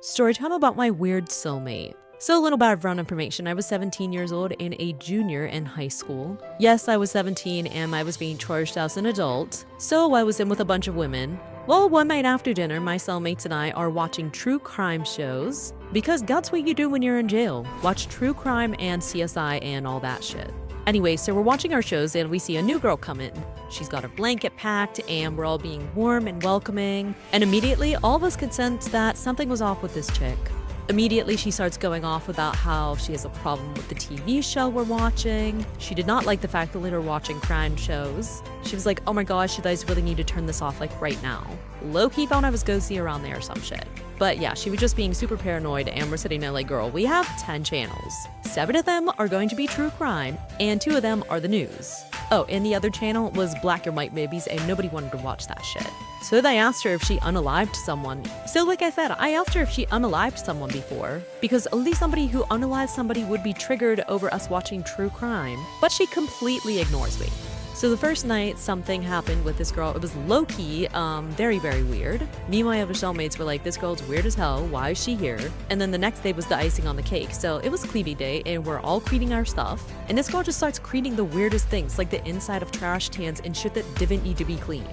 Storytime about my weird soulmate. So a little background information. I was 17 years old and a junior in high school. Yes, I was 17 and I was being charged as an adult. So I was in with a bunch of women. Well, one night after dinner, my cellmates and I are watching true crime shows. Because that's what you do when you're in jail. Watch true crime and CSI and all that shit. Anyway, so we're watching our shows and we see a new girl come in. She's got her blanket packed and we're all being warm and welcoming. And immediately, all of us could sense that something was off with this chick. Immediately, she starts going off about how she has a problem with the TV show we're watching. She did not like the fact that we were watching crime shows. She was like, oh my gosh, you guys really need to turn this off like right now. Low-key thought I was ghosty around there or some shit. But yeah, she was just being super paranoid and we're sitting there like, girl, we have 10 channels. 7 of them are going to be true crime and 2 of them are the news. Oh, and the other channel was black and white movies and nobody wanted to watch that shit. So they asked her if she unalived someone. So like I said, I asked her if she unalived someone before, because at least somebody who unalived somebody would be triggered over us watching true crime, but she completely ignores me. So the first night, something happened with this girl. It was low-key, very, very weird. Me and my other cellmates were like, this girl's weird as hell. Why is she here? And then the next day was the icing on the cake. So it was cleaning day, and we're all cleaning our stuff. And this girl just starts cleaning the weirdest things, like the inside of trash cans and shit that didn't need to be cleaned.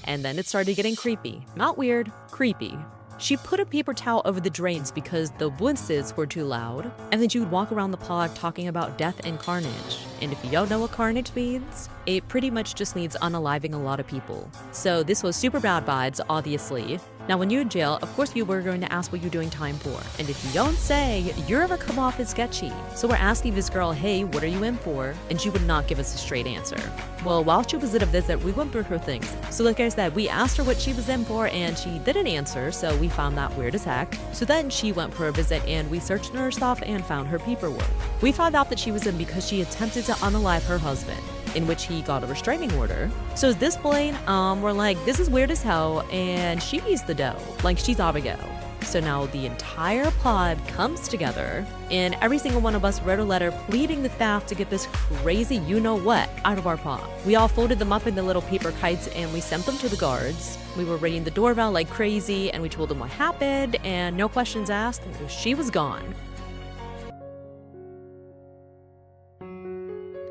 And then it started getting creepy. Not weird, creepy. She put a paper towel over the drains because the voices were too loud, and then she would walk around the pod talking about death and carnage. And if you don't know what carnage means, it pretty much just means unaliving a lot of people. So this was super bad vibes, obviously. Now when you're in jail, of course you were going to ask what you're doing time for. And if you don't say, you're gonna come off as sketchy. So we're asking this girl, hey, what are you in for? And she would not give us a straight answer. Well, while she was at a visit, we went through her things. So like I said, we asked her what she was in for and she didn't answer, so we found that weird as heck. So then she went for a visit and we searched her stuff and found her paperwork. We found out that she was in because she attempted to unalive her husband, in which he got a restraining order. So at this point, we're like, this is weird as hell, and she needs the dough. Like, she's oughta go. So now the entire pod comes together, and every single one of us wrote a letter pleading the staff to get this crazy you-know-what out of our pod. We all folded them up into little paper kites, and we sent them to the guards. We were ringing the doorbell like crazy, and we told them what happened, and no questions asked, she was gone.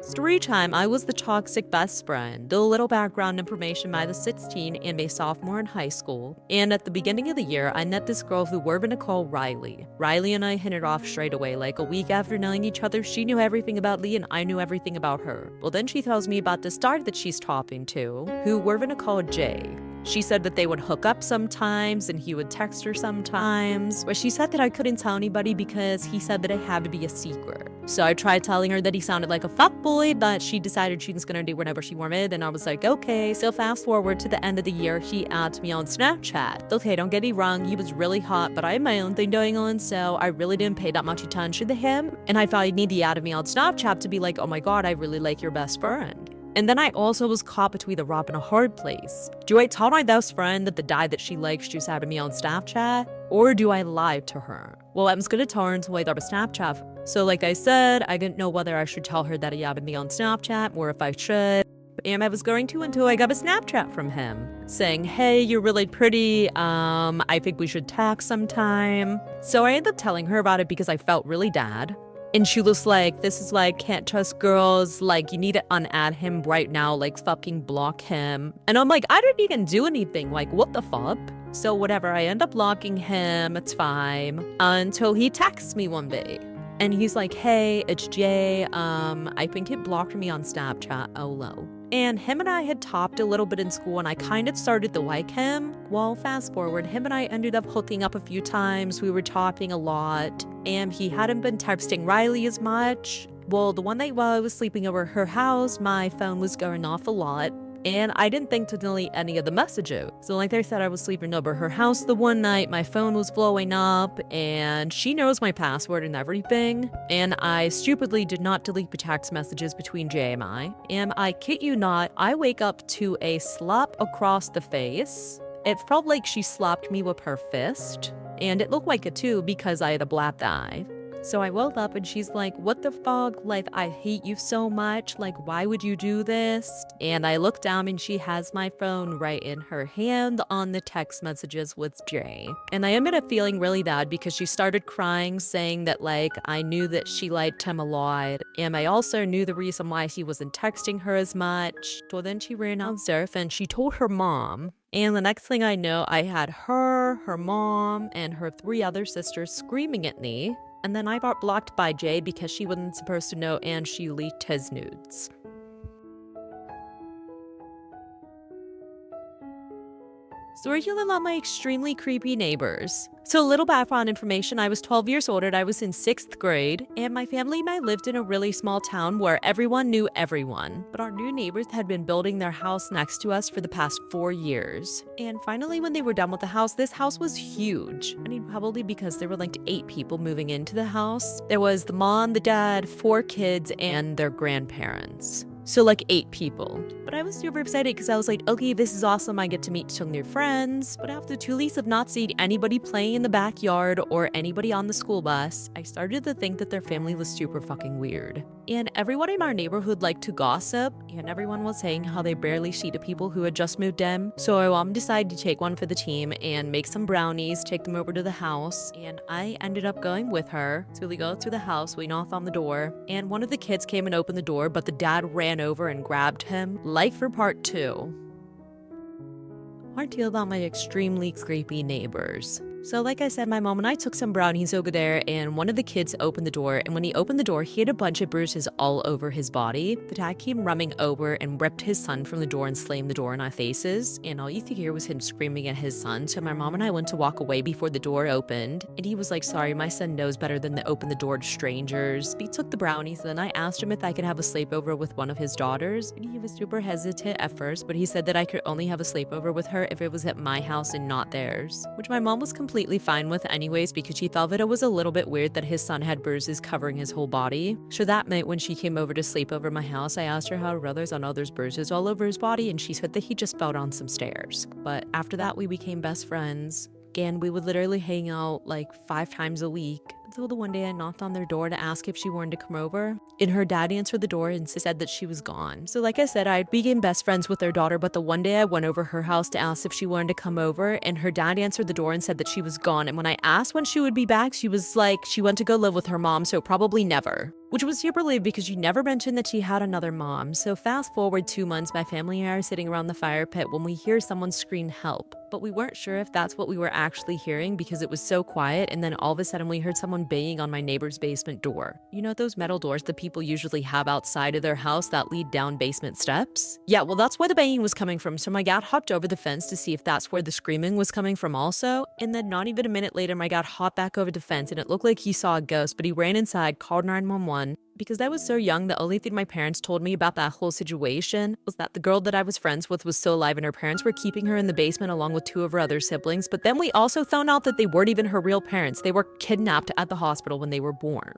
Story time, I was the toxic best friend. A little background information, I was 16 and a sophomore in high school. And at the beginning of the year, I met this girl who we're gonna call Riley. Riley and I hit it off straight away. Like a week after knowing each other, she knew everything about Lee and I knew everything about her. Well, then she tells me about this guy that she's talking to, who we're gonna call Jay. She said that they would hook up sometimes and he would text her sometimes. But she said that I couldn't tell anybody because he said that it had to be a secret. So I tried telling her that he sounded like a fuckboy, but she decided she was gonna do whatever she wanted, and I was like, okay. So fast forward to the end of the year, he adds me on Snapchat. Okay, don't get me wrong, he was really hot, but I had my own thing going on, so I really didn't pay that much attention to him. And I thought he'd need to add me on Snapchat to be like, oh my god, I really like your best friend. And then I also was caught between a rock and a hard place. Do I tell my best friend that the guy that she likes just added me on Snapchat? Or do I lie to her? Well, I was gonna tell her until I got a Snapchat. So like I said, I didn't know whether I should tell her that he added me on Snapchat or if I should. And I was going to until I got a Snapchat from him saying, hey, you're really pretty. I think we should talk sometime. So I ended up telling her about it because I felt really bad. And she was like, this is like, can't trust girls, like, you need to unadd him right now, like, fucking block him. And I'm like, I didn't even do anything, like, what the fuck? So whatever, I end up blocking him, it's fine, until he texts me one day. And he's like, hey, it's Jay, I think it blocked me on Snapchat, oh low. And him and I had talked a little bit in school and I kind of started to like him. Well, fast forward, him and I ended up hooking up a few times. We were talking a lot and he hadn't been texting Riley as much. Well, the one night while I was sleeping over her house, my phone was going off a lot. And I didn't think to delete any of the messages. So like I said, I was sleeping over her house the one night, my phone was blowing up, and she knows my password and everything. And I stupidly did not delete the text messages between Jay and I. And I kid you not, I wake up to a slap across the face. It felt like she slapped me with her fist. And it looked like it too because I had a black eye. So I woke up and she's like, what the fuck? Like, I hate you so much. Like, why would you do this? And I look down and she has my phone right in her hand on the text messages with Jay. And I ended up feeling really bad because she started crying, saying that, like, I knew that she liked him a lot. And I also knew the reason why he wasn't texting her as much. So then she ran downstairs and she told her mom. And the next thing I know, I had her mom, and her 3 other sisters screaming at me. And then I got blocked by Jay because she wasn't supposed to know and she leaked his nudes. Story about my extremely creepy neighbors. So a little background information, I was 12 years old and I was in 6th grade, and my family and I lived in a really small town where everyone knew everyone. But our new neighbors had been building their house next to us for the past 4 years. And finally when they were done with the house, this house was huge. I mean, probably because there were like 8 people moving into the house. There was the mom, the dad, 4 kids, and their grandparents. So like 8 people. But I was super excited because I was like, okay, this is awesome. I get to meet some new friends. But after 2 weeks of not seeing anybody playing in the backyard or anybody on the school bus, I started to think that their family was super fucking weird. And everyone in our neighborhood liked to gossip, and everyone was saying how they barely see the people who had just moved in. So our mom decided to take one for the team and make some brownies, take them over to the house, and I ended up going with her. So we go to the house, we knock on the door, and one of the kids came and opened the door, but the dad ran over and grabbed him. Life for part 2. Hard to feel about my extremely creepy neighbors. So like I said, my mom and I took some brownies over there, and one of the kids opened the door, and when he opened the door, he had a bunch of bruises all over his body. The dad came running over and ripped his son from the door and slammed the door in our faces, and all you could hear was him screaming at his son. So my mom and I went to walk away before the door opened, and he was like, sorry, my son knows better than to open the door to strangers. We took the brownies, and then I asked him if I could have a sleepover with one of his daughters, and he was super hesitant at first, but he said that I could only have a sleepover with her if it was at my house and not theirs, which my mom was completely fine with anyways because she thought that it was a little bit weird that his son had bruises covering his whole body. So that night when she came over to sleep over my house, I asked her how her brother saw there's bruises all over his body, and she said that he just fell down some stairs. But after that, we became best friends. And we would literally hang out like 5 times a week until the one day I knocked on their door to ask if she wanted to come over, and her dad answered the door and said that she was gone. So like I said, I became best friends with their daughter, but the one day I went over her house to ask if she wanted to come over, and her dad answered the door and said that she was gone. And when I asked when she would be back, she was like, she went to go live with her mom, so probably never. Which was super lame because she never mentioned that she had another mom. So fast forward 2 months, my family and I are sitting around the fire pit when we hear someone scream help. But we weren't sure if that's what we were actually hearing because it was so quiet, and then all of a sudden we heard someone banging on my neighbor's basement door. You know those metal doors that people usually have outside of their house that lead down basement steps? Yeah, well that's where the banging was coming from, so my dad hopped over the fence to see if that's where the screaming was coming from also, and then not even a minute later my dad hopped back over the fence and it looked like he saw a ghost, but he ran inside, called 911. Because I was so young, the only thing my parents told me about that whole situation was that the girl that I was friends with was still alive and her parents were keeping her in the basement along with 2 of her other siblings. But then we also found out that they weren't even her real parents. They were kidnapped at the hospital when they were born.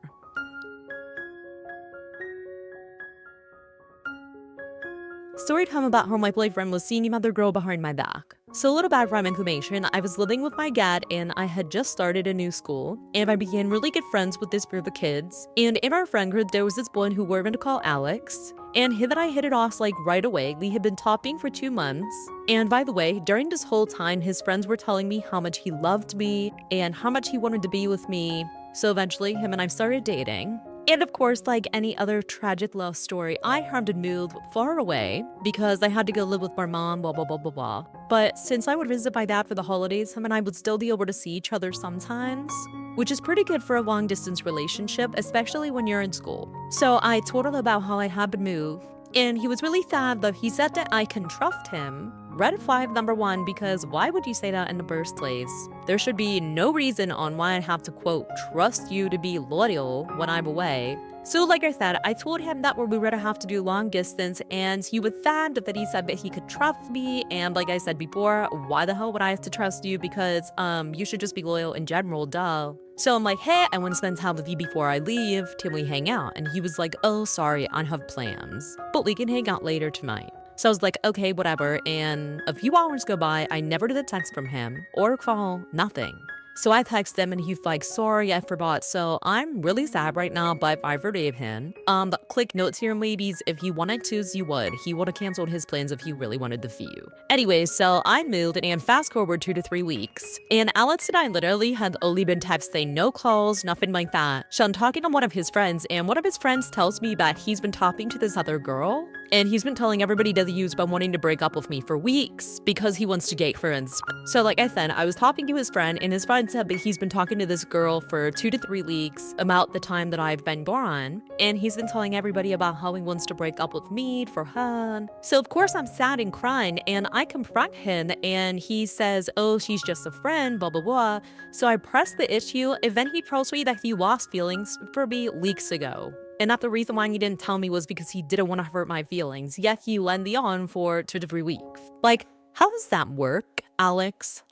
Story time about how my boyfriend was seeing another girl behind my back. So a little background information, I was living with my dad and I had just started a new school, and I began really good friends with this group of kids. And in our friend group, there was this boy who we're going to call Alex, and him and I hit it off like right away. We had been talking for 2 months. And by the way, during this whole time, his friends were telling me how much he loved me and how much he wanted to be with me. So eventually, him and I started dating. And of course, like any other tragic love story, I had to move far away because I had to go live with my mom, blah, blah, blah, blah, blah. But since I would visit my dad for the holidays, him and I would still be able to see each other sometimes, which is pretty good for a long distance relationship, especially when you're in school. So I told him about how I had to move, and he was really sad, though he said that I can trust him. Red flag number 1, because why would you say that in the first place? There should be no reason on why I have to, quote, trust you to be loyal when I'm away. So like I said, I told him that we were gonna have to do long distance, and he was sad that he said that he could trust me. And like I said before, why the hell would I have to trust you? Because you should just be loyal in general, duh. So I'm like, hey, I want to spend time with you before I leave. Can we hang out? And he was like, oh, sorry, I have plans, but we can hang out later tonight. So I was like, okay, whatever. And a few hours go by, I never did a text from him or a call, nothing. So I text him and he's like, sorry, I forgot. So I'm really sad right now, but I forgave him. But click notes here, ladies. If he wanted to, you would. He would have canceled his plans if he really wanted the view. Anyway, so I moved and fast forward 2 to 3 weeks. And Alex and I literally had only been texting, no calls, nothing like that. So I'm talking to one of his friends, and one of his friends tells me that he's been talking to this other girl. And he's been telling everybody that he's been wanting to break up with me for weeks because he wants to date friends. So like I said, I was talking to his friend, and his friend said that he's been talking to this girl for 2 to 3 weeks about the time that I've been gone. And he's been telling everybody about how he wants to break up with me for her. So of course I'm sad and crying, and I confront him, and he says, oh, she's just a friend, blah, blah, blah. So I press the issue, and then he tells me that he lost feelings for me weeks ago. And that the reason why he didn't tell me was because he didn't want to hurt my feelings, yet he led me on for 2 to 3 weeks. Like, how does that work, Alex?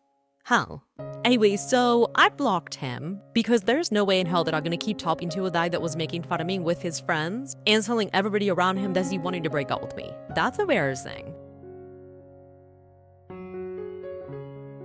How? Anyway, so I blocked him because there's no way in hell that I'm gonna keep talking to a guy that was making fun of me with his friends and telling everybody around him that he wanted to break up with me. That's embarrassing.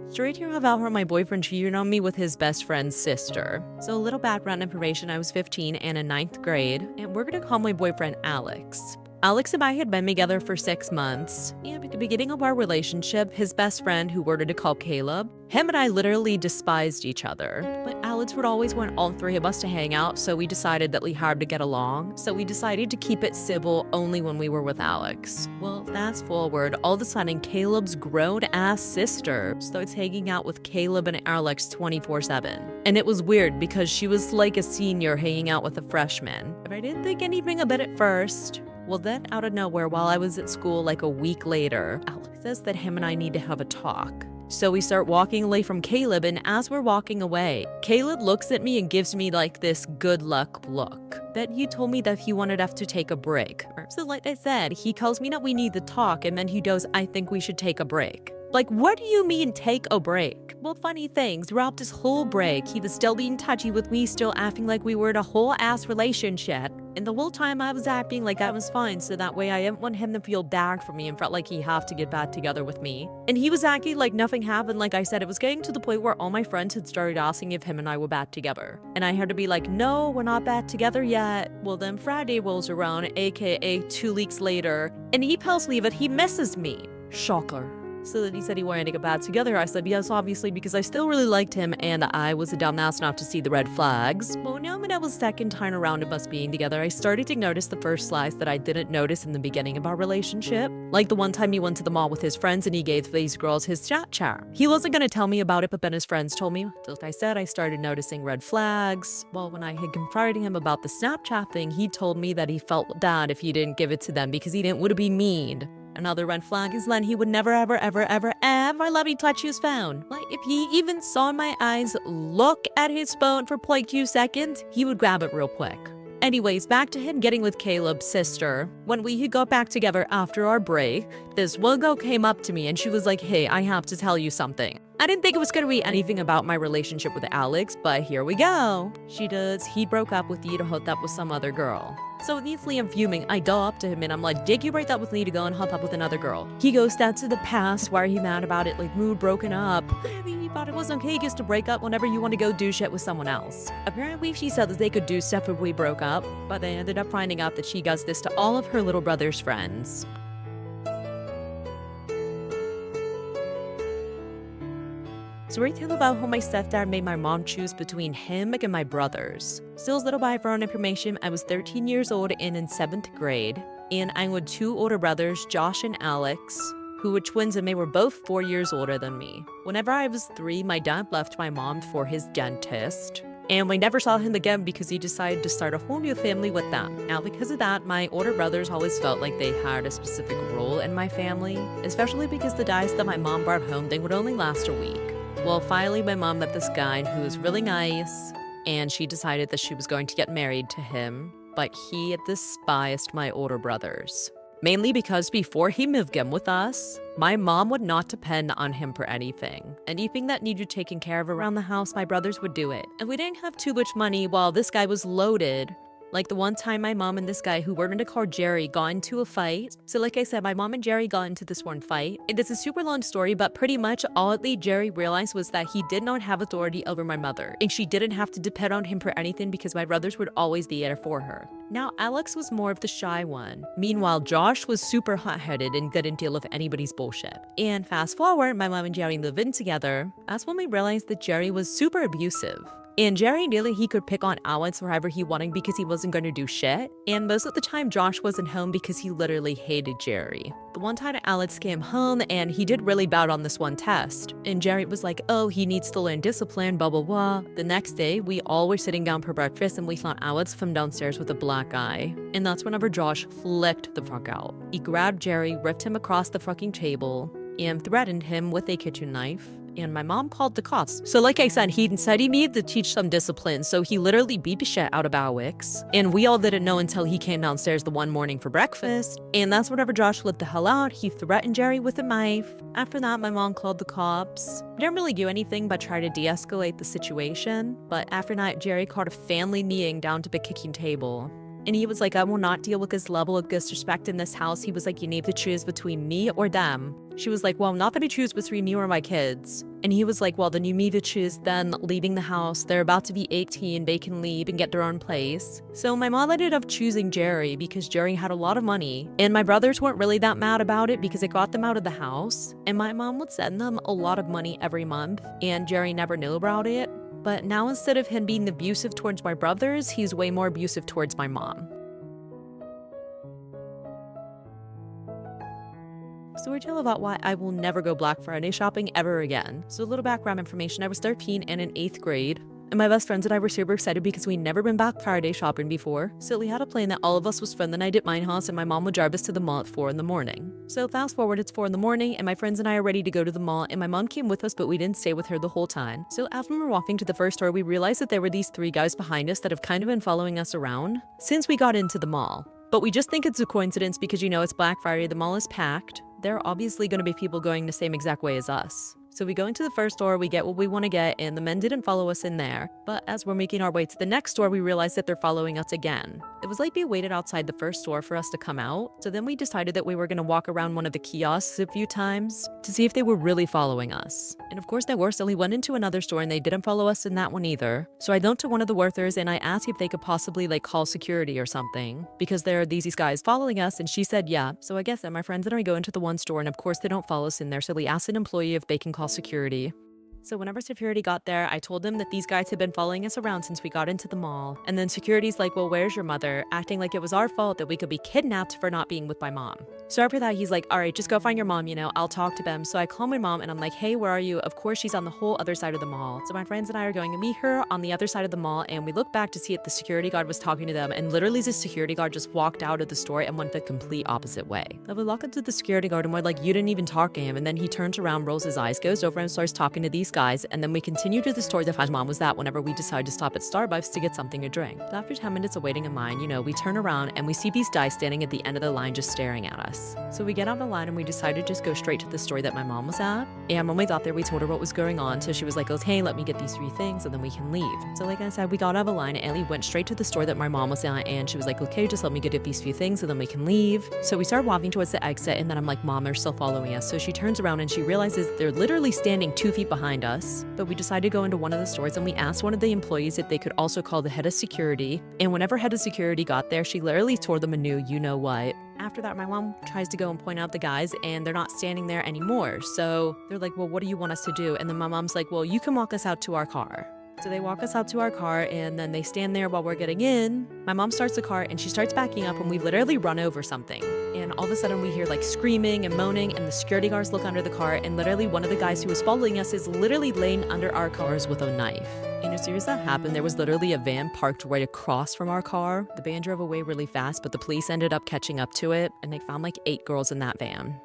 Straight here about how my boyfriend cheated on me with his best friend's sister. So a little background information, I was 15 and in 9th grade, and we're gonna call my boyfriend Alex. Alex and I had been together for 6 months, and at the beginning of our relationship, his best friend, who we're to call Caleb, him and I literally despised each other. But Alex would always want all 3 of us to hang out, so we decided that we had to get along. So we decided to keep it civil only when we were with Alex. Well, fast forward, all of a sudden, Caleb's grown-ass sister starts hanging out with Caleb and Alex 24/7. And it was weird because she was like a senior hanging out with a freshman. But I didn't think anything of it at first. Well, then, out of nowhere, while I was at school like a week later, Alex says that him and I need to have a talk. So we start walking away from Caleb, and as we're walking away, Caleb looks at me and gives me like this good luck look. That he told me that he wanted us to take a break. So like I said, he tells me that we need to talk, and then he goes, I think we should take a break. Like, what do you mean take a break? Well, funny thing, throughout this whole break, he was still being touchy with me, still acting like we were in a whole ass relationship. And the whole time I was acting like I was fine, so that way I didn't want him to feel bad for me and felt like he had to get back together with me. And he was acting like nothing happened. Like I said, it was getting to the point where all my friends had started asking if him and I were back together. And I had to be like, no, we're not back together yet. Well, then Friday rolls around, aka 2 weeks later, and he tells me that he misses me. Shocker. So then he said he wanted to get back together. I said yes, obviously, because I still really liked him and I was a dumbass not to see the red flags. But now that I was second time around of us being together, I started to notice the first flags that I didn't notice in the beginning of our relationship. Like the one time he went to the mall with his friends and he gave these girls his Snapchat. He wasn't going to tell me about it, but then his friends told me. So like I said, I started noticing red flags. Well, when I had confronted him about the Snapchat thing, he told me that he felt bad if he didn't give it to them because he didn't want to be mean. Another red flag is then he would never, ever, ever, ever, ever let me touch his phone. Like, if he even saw my eyes look at his phone for like 2 seconds, he would grab it real quick. Anyways, back to him getting with Caleb's sister. When we got back together after our break, this one girl came up to me and she was like, hey, I have to tell you something. I didn't think it was going to be anything about my relationship with Alex, but here we go. She does. He broke up with you to hook up with some other girl. So immediately I'm fuming. I go up to him and I'm like, did you break up with me to go and hook up with another girl? He goes, that's to the past. Why are you mad about it? Like, mood broken up. I mean, he thought it was okay just to break up whenever you want to go do shit with someone else. Apparently she said that they could do stuff if we broke up, but they ended up finding out that she does this to all of her little brother's friends. So we tell about how my stepdad made my mom choose between him and my brothers. Still little background information, I was 13 years old and in 7th grade, and I had 2 older brothers, Josh and Alex, who were twins and they were both 4 years older than me. Whenever I was 3, my dad left my mom for his dentist, and we never saw him again because he decided to start a whole new family with them. Now, because of that, my older brothers always felt like they had a specific role in my family, especially because the dice that my mom brought home, they would only last a week. Well, finally, my mom met this guy who was really nice, and she decided that she was going to get married to him, but he had despised my older brothers. Mainly because before he moved in with us, my mom would not depend on him for anything. Anything that needed taken care of around the house, my brothers would do it. And we didn't have too much money while this guy was loaded. Like the one time my mom and this guy who we're gonna call Jerry got into a fight. So like I said, my mom and Jerry got into this one fight. It is a super long story, but pretty much all that Jerry realized was that he did not have authority over my mother, and she didn't have to depend on him for anything because my brothers would always be there for her. Now, Alex was more of the shy one. Meanwhile, Josh was super hot-headed and couldn't deal with anybody's bullshit. And fast forward, my mom and Jerry lived in together. That's when we realized that Jerry was super abusive. And Jerry knew he could pick on Alex wherever he wanted because he wasn't going to do shit. And most of the time, Josh wasn't home because he literally hated Jerry. The one time Alex came home and he did really bad on this one test. And Jerry was like, oh, he needs to learn discipline, blah, blah, blah. The next day, we all were sitting down for breakfast and we saw Alex from downstairs with a black eye. And that's whenever Josh flipped the fuck out. He grabbed Jerry, ripped him across the fucking table, and threatened him with a kitchen knife. And my mom called the cops. So like I said he needed to teach some discipline, so he literally beat the shit out of Alex. And we all didn't know until he came downstairs the one morning for breakfast. And that's whenever Josh flipped the hell out. He threatened Jerry with a knife. After that, my mom called the cops. We didn't really do anything but try to de-escalate the situation. But after that, Jerry called a family meeting down to the kitchen table. And he was like, I will not deal with this level of disrespect in this house. He was like, you need to choose between me or them. She was like, well, I'm not going to choose between you or my kids. And he was like, well, then you need to choose them leaving the house. They're about to be 18. They can leave and get their own place. So my mom ended up choosing Jerry because Jerry had a lot of money. And my brothers weren't really that mad about it because it got them out of the house. And my mom would send them a lot of money every month. And Jerry never knew about it. But now instead of him being abusive towards my brothers, he's way more abusive towards my mom. Story tale about why I will never go Black Friday shopping ever again. So a little background information, I was 13 and in 8th grade. And my best friends and I were super excited because we'd never been Black Friday shopping before. So we had a plan that all of us would spend the night at my house and my mom would drive us to the mall at 4 in the morning. So fast forward, it's 4 in the morning and my friends and I are ready to go to the mall and my mom came with us, but we didn't stay with her the whole time. So after we were walking to the first store, we realized that there were these 3 guys behind us that have kind of been following us around since we got into the mall. But we just think it's a coincidence because, you know, it's Black Friday, the mall is packed. There are obviously going to be people going the same exact way as us. So we go into the first store, we get what we want to get, and the men didn't follow us in there. But as we're making our way to the next store, we realized that they're following us again. It was like they waited outside the first store for us to come out. So then we decided that we were going to walk around one of the kiosks a few times to see if they were really following us. And of course they were, so we went into another store and they didn't follow us in that one either. So I went to one of the workers and I asked if they could possibly call security or something because there are these guys following us, and she said yeah. So I guess that my friends and I go into the one store and of course they don't follow us in there, so we asked an employee if they can call security. So whenever security got there, I told them that these guys had been following us around since we got into the mall. And then security's like, well, where's your mother? Acting like it was our fault that we could be kidnapped for not being with my mom. So after that, he's like, all right, just go find your mom, I'll talk to them. So I call my mom and I'm like, hey, where are you? Of course, she's on the whole other side of the mall. So my friends and I are going to meet her on the other side of the mall, and we look back to see if the security guard was talking to them, and literally the security guard just walked out of the store and went the complete opposite way. So we walk up to the security guard and we're like, you didn't even talk to him. And then he turns around, rolls his eyes, goes over and starts talking to these guys, and then we continue to the store that my mom was at whenever we decided to stop at Starbucks to get something to drink. So after 10 minutes of waiting in line, we turn around and we see these guys standing at the end of the line just staring at us. So we get out of the line and we decided to just go straight to the store that my mom was at. And when we got there, we told her what was going on. So she was like, hey, let me get these 3 things and then we can leave. So like I said, we got out of the line and Ellie went straight to the store that my mom was at, and she was like, okay, just let me get these few things and then we can leave. So we started walking towards the exit, and then I'm like, mom, they're still following us. So she turns around and she realizes they're literally standing 2 feet behind us. But we decided to go into one of the stores and we asked one of the employees if they could also call the head of security. And whenever head of security got there, she literally told them a new you-know-what. After that, my mom tries to go and point out the guys, and they're not standing there anymore. So they're like, well, what do you want us to do? And then my mom's like, well, you can walk us out to our car. So they walk us out to our car, and then they stand there while we're getting in. My mom starts the car and she starts backing up, and we literally run over something. And all of a sudden we hear screaming and moaning, and the security guards look under the car, and literally one of the guys who was following us is literally laying under our cars with a knife. And as soon as that happened, there was literally a van parked right across from our car. The van drove away really fast, but the police ended up catching up to it, and they found 8 girls in that van.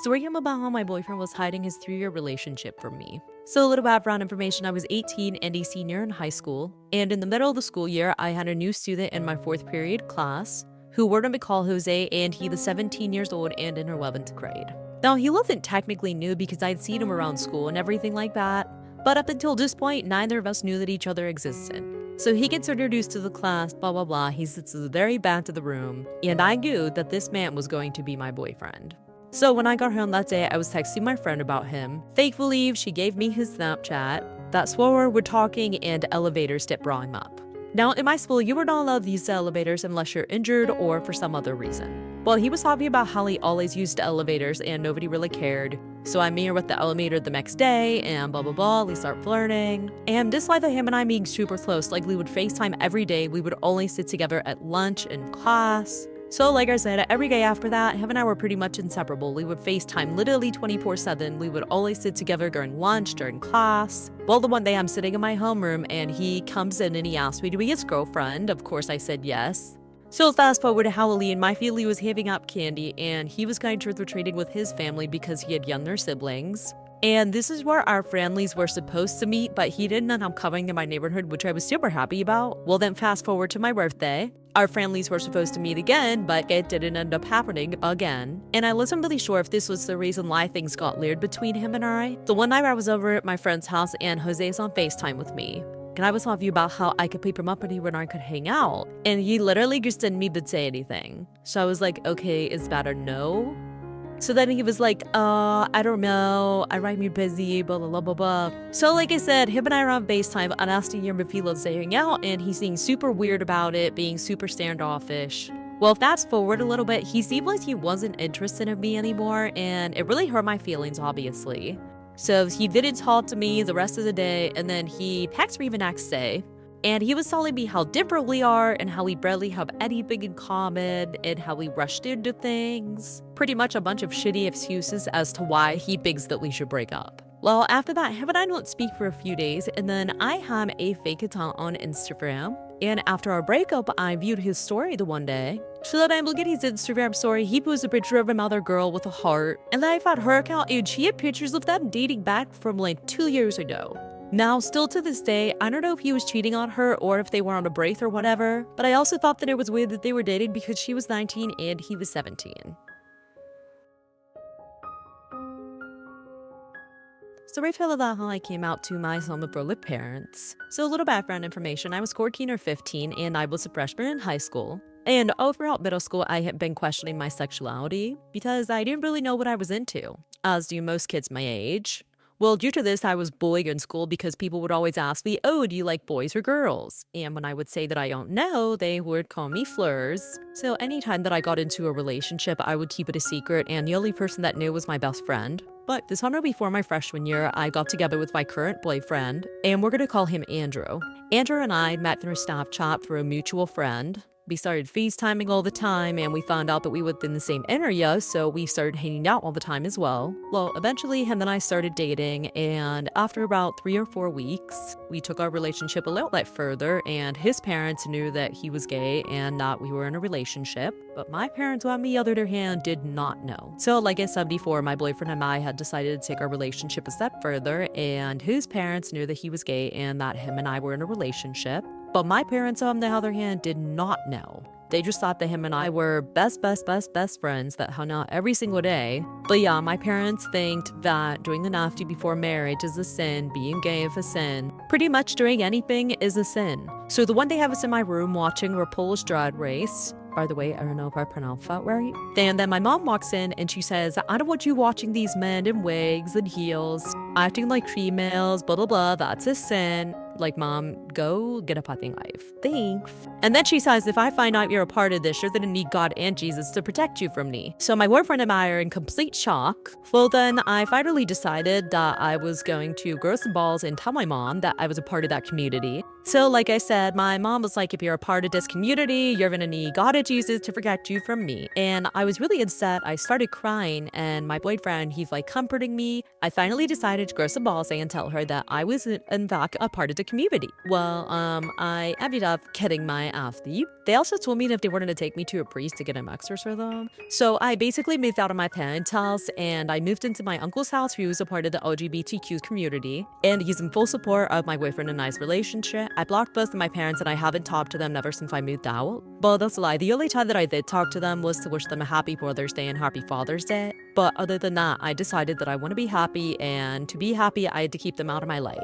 Story about how my boyfriend was hiding his 3-year relationship from me. So a little background information, I was 18 and a senior in high school, and in the middle of the school year, I had a new student in my 4th period class who we're going to call Jose, and he was 17 years old and in 11th grade. Now, he wasn't technically new because I'd seen him around school and everything like that, but up until this point, neither of us knew that each other existed. So he gets introduced to the class, blah, blah, blah. He sits at the very back of the room, and I knew that this man was going to be my boyfriend. So when I got home that day, I was texting my friend about him. Thankfully, she gave me his Snapchat. That's where we're talking, and elevators did brought him up. Now, in my school, you were not allowed to use the elevators unless you're injured or for some other reason. Well, he was talking about how he always used elevators and nobody really cared. So I meet her with the elevator the next day and blah, blah, blah. We start flirting. And despite him and I being super close, like we would FaceTime every day. We would only sit together at lunch and class. So like I said, every day after that, him and I were pretty much inseparable. We would FaceTime literally 24/7. We would always sit together during lunch, during class. Well, the one day I'm sitting in my homeroom and he comes in and he asked me to be his girlfriend. Of course, I said yes. So fast forward to Halloween, my family was handing out candy and he was going trick-or-treating with his family because he had younger siblings. And this is where our families were supposed to meet, but he didn't end up coming in my neighborhood, which I was super happy about. Well, then fast forward to my birthday. Our families were supposed to meet again, but it didn't end up happening again. And I wasn't really sure if this was the reason why things got weird between him and I. The one night I was over at my friend's house and Jose's on FaceTime with me. And I was talking about how I could paper up when I could hang out. And he literally just didn't even say anything. So I was like, okay, is that a no? So then he was like, I don't know, I might be busy, blah, blah, blah, blah, blah. So like I said, him and I are on FaceTime, I'm asking him if he loves hanging out, and he's being super weird about it, being super standoffish. Well, fast forward a little bit, he seemed like he wasn't interested in me anymore, and it really hurt my feelings, obviously. So he didn't talk to me the rest of the day, and then he texted me the next day. And he was telling me how different we are and how we barely have anything in common and how we rushed into things. Pretty much a bunch of shitty excuses as to why he thinks that we should break up. Well, after that, him and I don't speak for a few days, and then I have a fake account on Instagram. And after our breakup, I viewed his story the one day. So then I look at his Instagram story, he posted a picture of another girl with a heart. And then I found her account and she had pictures of them dating back from like 2 years ago. Now, still to this day, I don't know if he was cheating on her or if they were on a break or whatever, but I also thought that it was weird that they were dating because she was 19 and he was 17. So right after that, how I came out to my homophobic parents. So a little background information, I was 14 or 15 and I was a freshman in high school. And all throughout middle school, I had been questioning my sexuality because I didn't really know what I was into, as do most kids my age. Well, due to this, I was bullied in school because people would always ask me, oh, do you like boys or girls? And when I would say that I don't know, they would call me Fleurs. So anytime that I got into a relationship, I would keep it a secret, and the only person that knew was my best friend. But the summer before my freshman year, I got together with my current boyfriend, and we're gonna call him Andrew. Andrew and I met through Snapchat through a mutual friend. We started FaceTiming all the time, and we found out that we lived in the same area, so we started hanging out all the time as well. Well, eventually, him and I started dating, and after about 3 or 4 weeks, we took our relationship a little bit further, and his parents knew that he was gay and that we were in a relationship, but my parents, on the other hand, did not know. So, like I said before, my boyfriend and I had decided to take our relationship a step further, and his parents knew that he was gay and that him and I were in a relationship. But my parents, on the other hand, did not know. They just thought that him and I were best friends that hung out every single day. But yeah, my parents think that doing the nasty before marriage is a sin, being gay is a sin. Pretty much doing anything is a sin. So the one day I was in my room watching RuPaul's Drag Race. By the way, I don't know if I pronounced that right. And then my mom walks in and she says, I don't want you watching these men in wigs and heels, acting like females, blah, blah, blah, that's a sin. Like, Mom, go get a fucking life. Thanks. And then she says, if I find out you're a part of this, you're gonna need God and Jesus to protect you from me. So my boyfriend and I are in complete shock. Well, then I finally decided that I was going to grow some balls and tell my mom that I was a part of that community. So like I said, my mom was like, if you're a part of this community, you're gonna need God and Jesus to protect you from me. And I was really upset. I started crying, and my boyfriend, he's like comforting me. I finally decided to grow some balls and tell her that I was in fact a part of the community. Well, I ended up getting my ass beat. They also told me that they wanted to take me to a priest to get an exorcism for them. So I basically moved out of my parents' house and I moved into my uncle's house, who was a part of the LGBTQ community. And he's in full support of my boyfriend and I's relationship. I blocked both of my parents and I haven't talked to them ever since I moved out. But that's a lie. The only time that I did talk to them was to wish them a happy Mother's Day and happy Father's Day. But other than that, I decided that I want to be happy, and to be happy, I had to keep them out of my life.